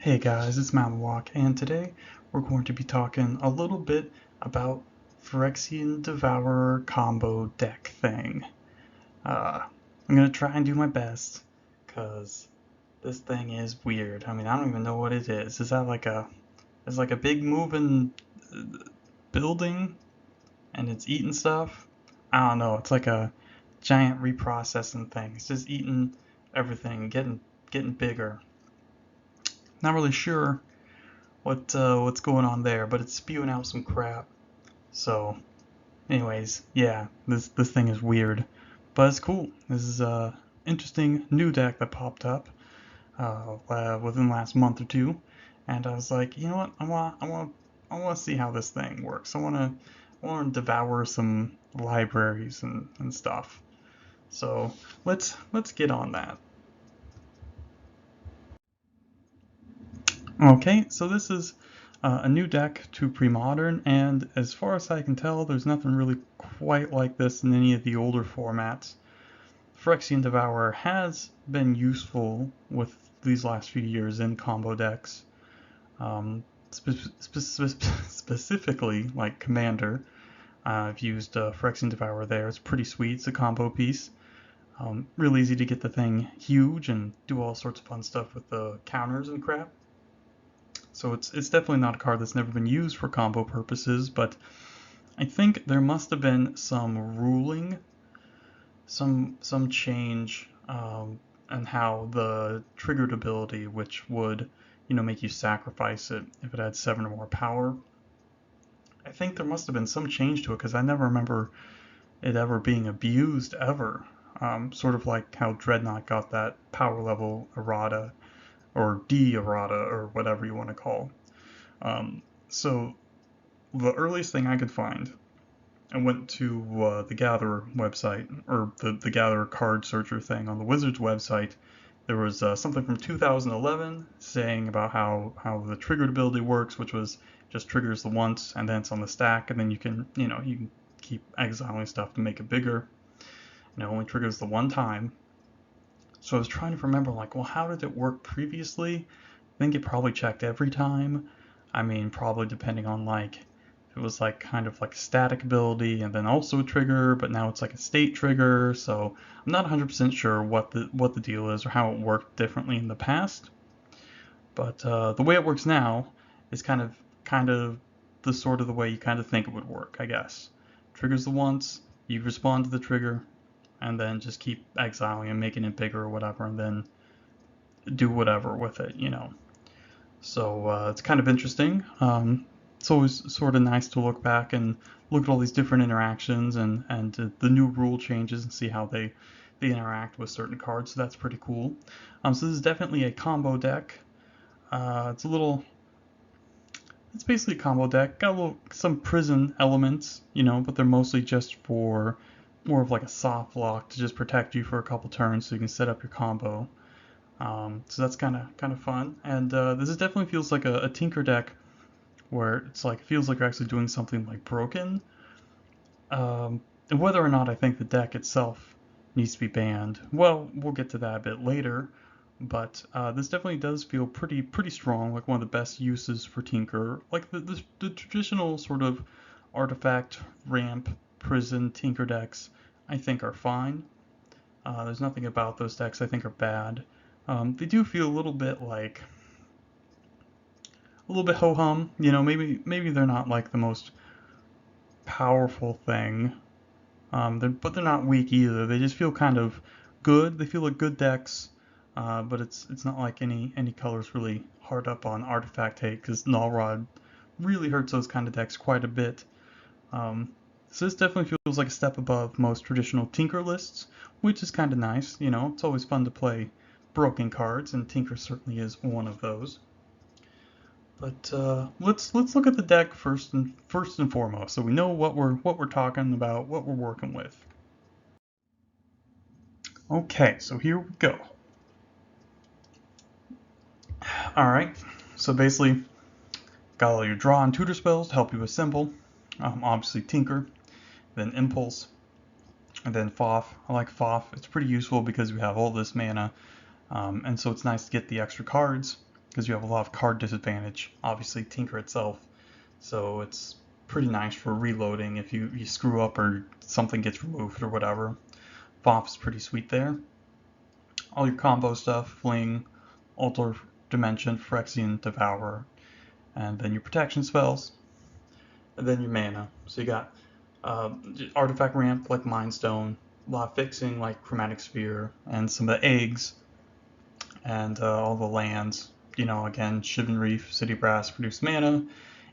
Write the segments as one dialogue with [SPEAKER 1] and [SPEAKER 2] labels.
[SPEAKER 1] Hey guys, it's Mountain Walk, and today we're going to be talking a little bit about Phyrexian Devourer Combo deck thing. I'm gonna try and do my best, cause this thing is weird. I mean, I don't even know what it is. Is that it's like a big moving building, and it's eating stuff? I don't know. It's like a giant reprocessing thing. It's just eating everything, getting bigger. Not really sure what's going on there, but it's spewing out some crap. So, anyways, yeah, this thing is weird, but it's cool. This is a interesting new deck that popped up within the last month or two, and I was like, you know what, I want to see how this thing works. I want to devour some libraries and stuff. So let's get on that. Okay, so this is a new deck to Premodern, and as far as I can tell, there's nothing really quite like this in any of the older formats. Phyrexian Devourer has been useful with these last few years in combo decks, um, specifically like Commander. I've used Phyrexian Devourer there. It's pretty sweet. It's a combo piece. Real easy to get the thing huge and do all sorts of fun stuff with the counters and crap. So it's definitely not a card that's never been used for combo purposes, but I think there must have been some ruling, some change in how the triggered ability, which would make you sacrifice it if it had 7 or more power. I think there must have been some change to it because I never remember it ever being abused ever. Sort of like how Dreadnought got that power level errata or D errata or whatever you want to call. So the earliest thing I could find, I went to the Gatherer website, or the Gatherer card searcher thing on the Wizards website. There was something from 2011 saying about how the triggered ability works, which was just triggers the once and then it's on the stack, and then you can keep exiling stuff to make it bigger. And it only triggers the one time. So I was trying to remember, like, well, how did it work previously? I think it probably checked every time. I mean, probably depending on like if it was like kind of like static ability and then also a trigger, but now it's like a state trigger. So I'm not 100% sure what the deal is or how it worked differently in the past. But the way it works now is kind of the sort of the way you kind of think it would work, I guess. Triggers the once, you respond to the trigger, and then just keep exiling and making it bigger or whatever, and then do whatever with it. So it's kind of interesting. It's always sort of nice to look back and look at all these different interactions and the new rule changes and see how they interact with certain cards. So that's pretty cool. So this is definitely a combo deck. It's a little. It's basically a combo deck. Got some prison elements, but they're mostly just for more of like a soft lock to just protect you for a couple turns so you can set up your combo. So that's kind of fun, and this is definitely feels like a tinker deck where it's like feels like you're actually doing something like broken. And whether or not I think the deck itself needs to be banned, well, we'll get to that a bit later. But this definitely does feel pretty strong, like one of the best uses for tinker, like the traditional sort of artifact ramp prison tinker decks. I think are fine. There's nothing about those decks I think are bad. They do feel a little bit like a little bit ho hum. Maybe they're not like the most powerful thing, but they're not weak either. They just feel kind of good. They feel like good decks, but it's not like any colors really hard up on artifact hate because Nalrod really hurts those kind of decks quite a bit. Um, so this definitely feels like a step above most traditional Tinker lists, which is kind of nice. It's always fun to play broken cards, and Tinker certainly is one of those. But let's look at the deck first and foremost, so we know what we're talking about, what we're working with. Okay, so here we go. All right, so basically, got all your draw and tutor spells to help you assemble. Obviously Tinker, then Impulse, and then Foff. I like Foff. It's pretty useful because we have all this mana, and so it's nice to get the extra cards because you have a lot of card disadvantage. Obviously, Tinker itself, so it's pretty nice for reloading if you screw up or something gets removed or whatever. Fop is pretty sweet there. All your combo stuff, Fling, Alter Dimension, Phyrexian, Devourer, and then your protection spells, and then your mana. So you got artifact ramp like Mind Stone, a lot of fixing like Chromatic Sphere, and some of the eggs, and all the lands. You know, again, Shivan Reef, City Brass produce mana,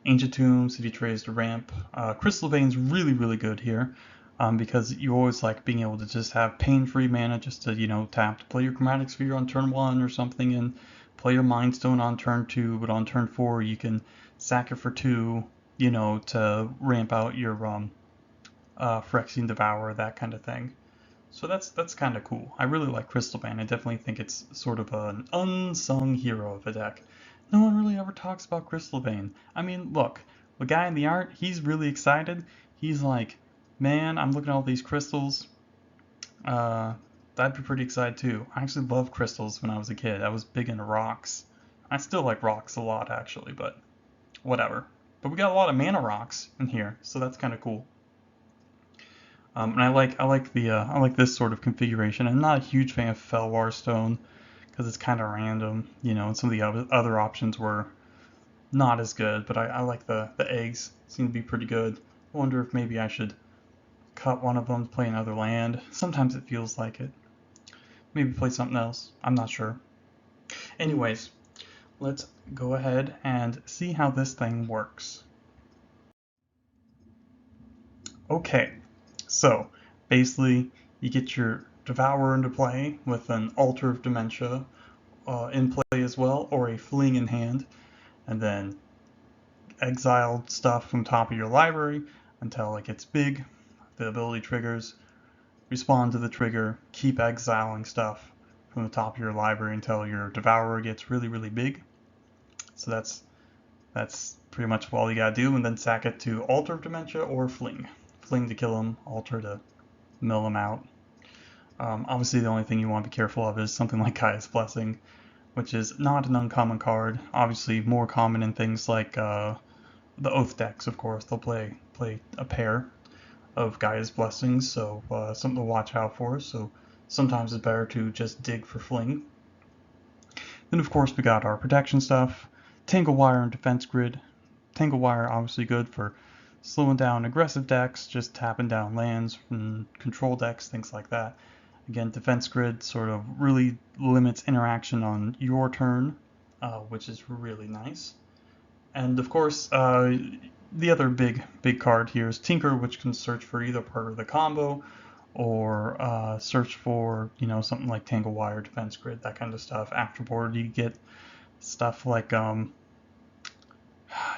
[SPEAKER 1] Ancient Tomb, City Trays to ramp. Crystal Vein's really, really good here. Because you always like being able to just have pain-free mana just to, tap to play your Chromatic Sphere on turn 1 or something and play your Mind Stone on turn 2, but on turn 4 you can sack it for 2, to ramp out your Phyrexian Devourer, that kind of thing. So that's kind of cool. I really like Crystal Vein. I definitely think it's sort of an unsung hero of a deck. No one really ever talks about Crystal Vein. I mean, look, the guy in the art, he's really excited. He's like, man, I'm looking at all these crystals. I'd be pretty excited too. I actually loved crystals when I was a kid. I was big into rocks. I still like rocks a lot actually, but whatever. But we got a lot of mana rocks in here, so that's kind of cool. And I like this sort of configuration. I'm not a huge fan of Felwar Stone because it's kind of random, and some of the other options were not as good. But I like the eggs. Seem to be pretty good. I wonder if maybe I should cut one of them to play another land. Sometimes it feels like it. Maybe play something else. I'm not sure. Anyways, let's go ahead and see how this thing works. Okay, so basically you get your Devourer into play with an Altar of Dementia in play as well, or a Fling in hand, and then exile stuff from top of your library until it gets big. The ability triggers, respond to the trigger, keep exiling stuff from the top of your library until your Devourer gets really, really big. So that's pretty much all you gotta do, and then sack it to Altar of Dementia or Fling. Fling to kill him, Altar to mill him out. Obviously, the only thing you want to be careful of is something like Gaia's Blessing, which is not an uncommon card. Obviously, more common in things like the Oath decks, of course. They'll play a pair of Gaia's Blessings, so something to watch out for. So sometimes it's better to just dig for Fling. Then, of course, we got our protection stuff. Tangle Wire and Defense Grid. Tangle Wire, obviously good for slowing down aggressive decks, just tapping down lands from control decks, things like that. Again, Defense Grid sort of really limits interaction on your turn, which is really nice. And of course, the other big card here is Tinker, which can search for either part of the combo or search for, something like Tangle Wire, Defense Grid, that kind of stuff. Afterboard, you get stuff like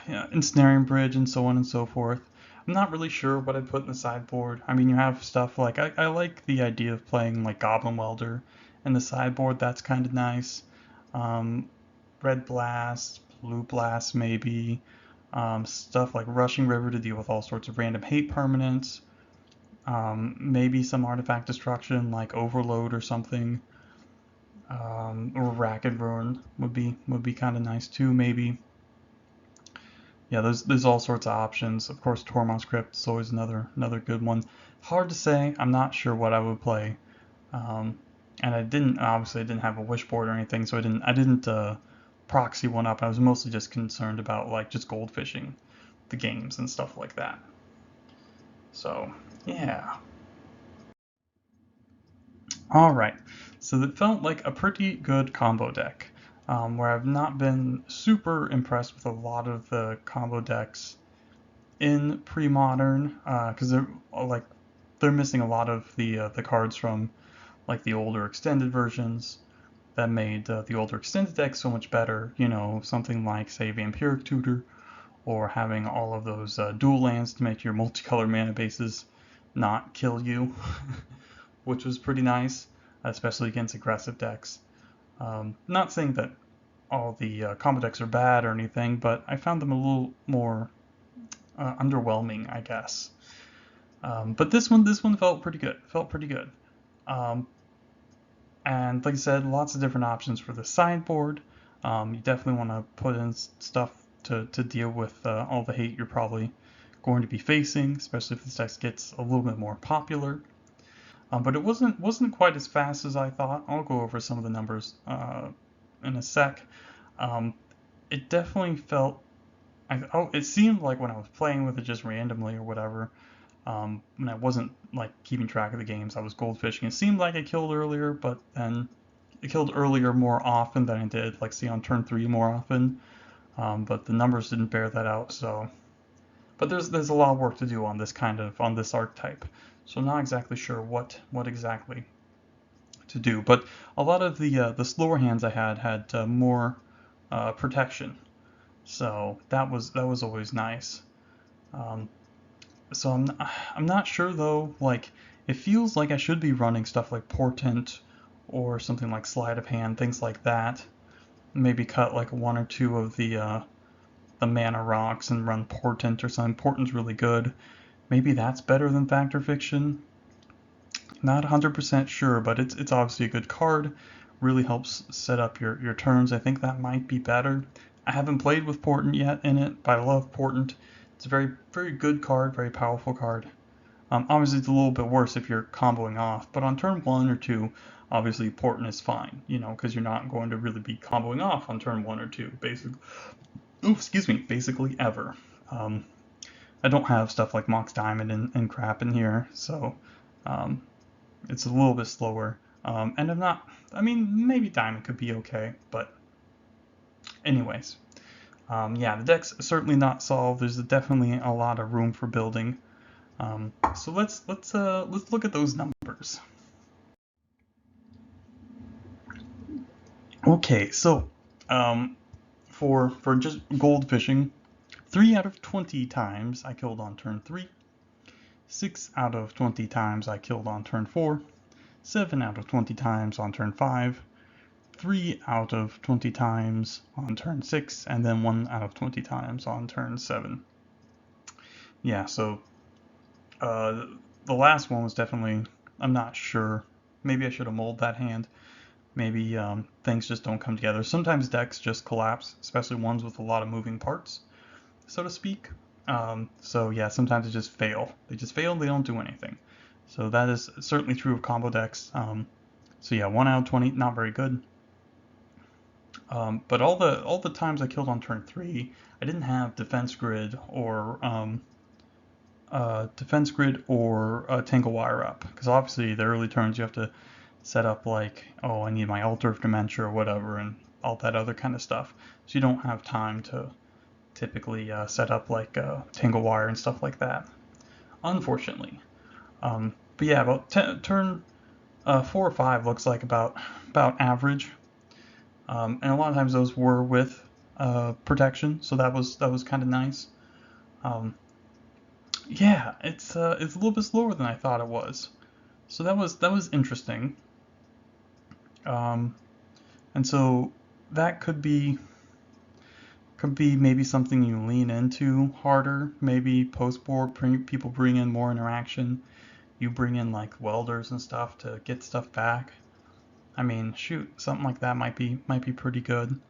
[SPEAKER 1] Ensnaring Bridge and so on and so forth. I'm not really sure what I'd put in the sideboard. I mean, you have stuff like, I like the idea of playing like Goblin Welder in the sideboard. That's kind of nice. Red Blast, Blue Blast maybe. Stuff like Rushing River to deal with all sorts of random hate permanents. Maybe some artifact destruction like Overload or something. Or Racket Ruin would be kind of nice too, maybe. Yeah, there's all sorts of options. Of course, Tormod's Crypt is always another good one. Hard to say. I'm not sure what I would play, and I didn't have a wish board or anything, so I didn't proxy one up. I was mostly just concerned about like just goldfishing the games and stuff like that. So yeah. All right. So it felt like a pretty good combo deck. Where I've not been super impressed with a lot of the combo decks in Premodern, because they're missing a lot of the cards from like the older extended versions that made the older extended decks so much better. Something like say Vampiric Tutor, or having all of those dual lands to make your multicolor mana bases not kill you, which was pretty nice, especially against aggressive decks. Not saying that all the combo decks are bad or anything, but I found them a little more underwhelming, I guess. But this one felt pretty good. And like I said, lots of different options for the sideboard. You definitely want to put in stuff to deal with all the hate you're probably going to be facing, especially if this deck gets a little bit more popular. But it wasn't quite as fast as I thought. I'll go over some of the numbers in a sec. Um, it definitely felt. It seemed like when I was playing with it just randomly or whatever, when I wasn't like keeping track of the games, I was goldfishing. It seemed like I killed earlier, but then it killed earlier more often than I did, like say on turn 3 more often. But the numbers didn't bear that out. So, but there's a lot of work to do on this archetype. So I'm not exactly sure what exactly to do. But a lot of the slower hands I had more protection. So that was always nice. Um, so I'm not sure though. Like it feels like I should be running stuff like Portent or something like Sleight of Hand, things like that. Maybe cut like one or two of the mana rocks and run Portent or something. Portent's really good. Maybe that's better than Factor Fiction. Not 100% sure, but it's obviously a good card. Really helps set up your turns. I think that might be better. I haven't played with Portent yet in it, but I love Portent. It's a very, very good card, very powerful card. Obviously, it's a little bit worse if you're comboing off, but on turn 1 or 2, obviously Portent is fine, because you're not going to really be comboing off on turn 1 or 2, basically. Ooh, excuse me, basically ever. Um, I don't have stuff like Mox Diamond and crap in here, so um, it's a little bit slower. And I'm not, I mean, maybe Diamond could be okay, but anyways. Yeah, the deck's certainly not solved. There's definitely a lot of room for building. So let's look at those numbers. Okay, so um, for just gold fishing, 3 out of 20 times I killed on turn 3, 6 out of 20 times I killed on turn 4, 7 out of 20 times on turn 5, 3 out of 20 times on turn 6, and then 1 out of 20 times on turn 7. Yeah, so uh, the last one was definitely, I'm not sure. Maybe I should have molded that hand. Maybe things just don't come together. Sometimes decks just collapse, especially ones with a lot of moving parts, so to speak. So yeah, sometimes they just fail. They just fail and they don't do anything. So that is certainly true of combo decks. So yeah, 1 out of 20, not very good. But all the times I killed on turn 3, I didn't have defense grid or tangle wire up, because obviously the early turns you have to set up like, oh, I need my altar of dementia or whatever, and all that other kind of stuff. So you don't have time to typically set up like tangle wire and stuff like that, unfortunately. But yeah, about turn 4 or 5 looks like about average, and a lot of times those were with protection, so that was kind of nice. Um, yeah, it's a little bit slower than I thought it was, so that was interesting. Um, and so that could be maybe something you lean into harder. Maybe post board people bring in more interaction. You bring in like welders and stuff to get stuff back. I mean, shoot, something like that might be pretty good.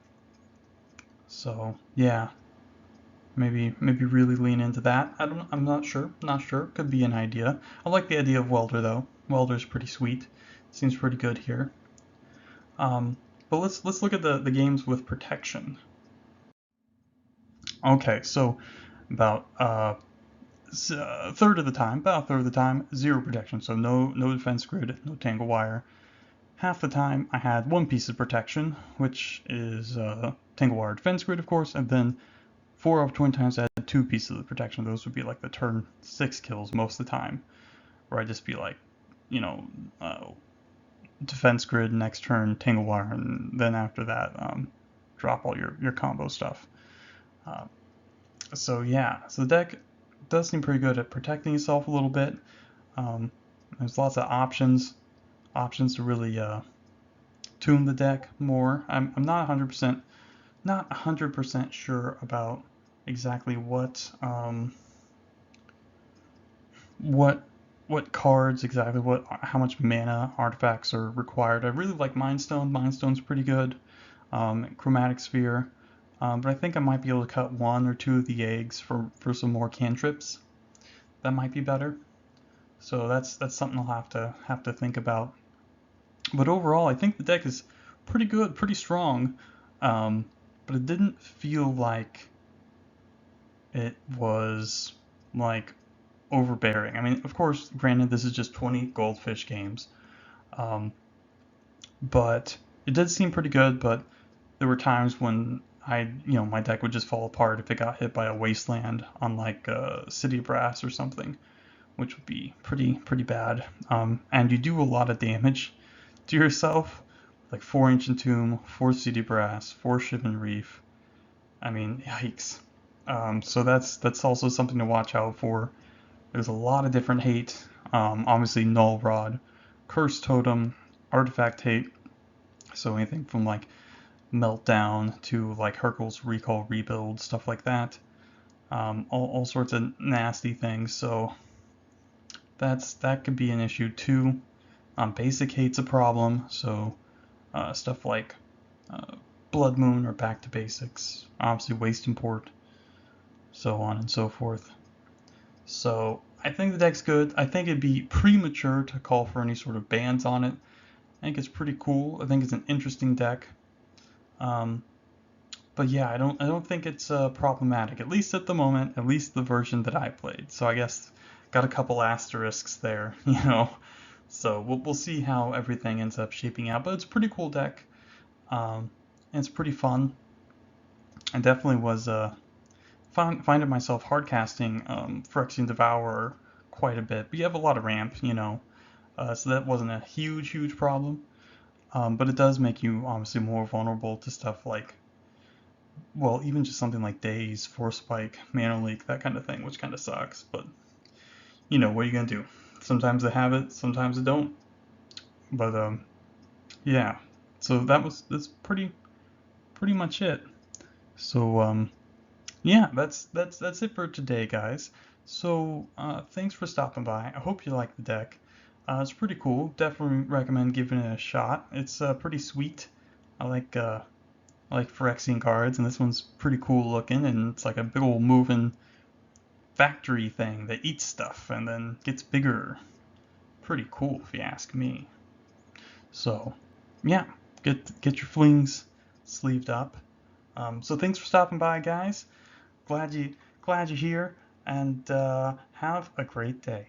[SPEAKER 1] So yeah, maybe really lean into that. I'm not sure. Not sure. Could be an idea. I like the idea of welder though. Welder's pretty sweet. Seems pretty good here. Um, but let's look at the games with protection. Okay, so about a third of the time, about a third of the time, zero protection. So no defense grid, no tangle wire. Half the time I had one piece of protection, which is tangle wire defense grid, of course, and then 4 out of 20 times I had two pieces of protection. Those would be like the turn 6 kills most of the time, where I'd just be like, you know, uh, defense grid next turn, tangle wire, and then after that, drop all your combo stuff. Uh, so yeah, so the deck does seem pretty good at protecting itself a little bit. Um, there's lots of options to really tune the deck more. I'm not 100% sure about exactly what what cards exactly, what how much mana artifacts are required. I really like Mind Stone. Mind Stone's pretty good. Chromatic Sphere. But I think I might be able to cut one or two of the eggs for some more cantrips. That might be better. So that's something I'll have to think about. But overall, I think the deck is pretty good, pretty strong. But it didn't feel like it was like overbearing. I mean, of course, granted, this is just 20 goldfish games, um, but it did seem pretty good. But there were times when my deck would just fall apart if it got hit by a wasteland on like City Brass or something, which would be pretty bad. And you do a lot of damage to yourself, like 4 Ancient Tomb, 4 City Brass, 4 Shivan Reef. I mean, yikes. So that's also something to watch out for. There's a lot of different hate. Obviously, Null Rod, Curse Totem, Artifact hate. So anything from like Meltdown to like Hercule's Recall Rebuild, stuff like that. All sorts of nasty things. So that could be an issue too. Basic hate's a problem. So stuff like uh, Blood Moon or Back to Basics. Obviously, Waste Import, so on and so forth. So I think the deck's good. I think it'd be premature to call for any sort of bans on it. I think it's pretty cool. I think it's an interesting deck. Um, but yeah, I don't think it's problematic. At least at the moment. At least the version that I played. So I guess got a couple asterisks there. So we'll see how everything ends up shaping out. But it's a pretty cool deck. And it's pretty fun. I definitely was finding myself hardcasting Phyrexian Devourer quite a bit. But you have a lot of ramp. So that wasn't a huge problem. But it does make you obviously more vulnerable to stuff like, well, even just something like Daze, Force Spike, Mana Leak, that kind of thing, which kind of sucks. But what are you gonna do? Sometimes they have it, sometimes they don't. But yeah. So that's pretty much it. So yeah, that's it for today, guys. So thanks for stopping by. I hope you like the deck. It's pretty cool. Definitely recommend giving it a shot. It's pretty sweet. I like Phyrexian cards, and this one's pretty cool looking, and it's like a big old moving factory thing that eats stuff and then gets bigger. Pretty cool, if you ask me. So yeah, get your flings sleeved up. So thanks for stopping by, guys. Glad you're here, and have a great day.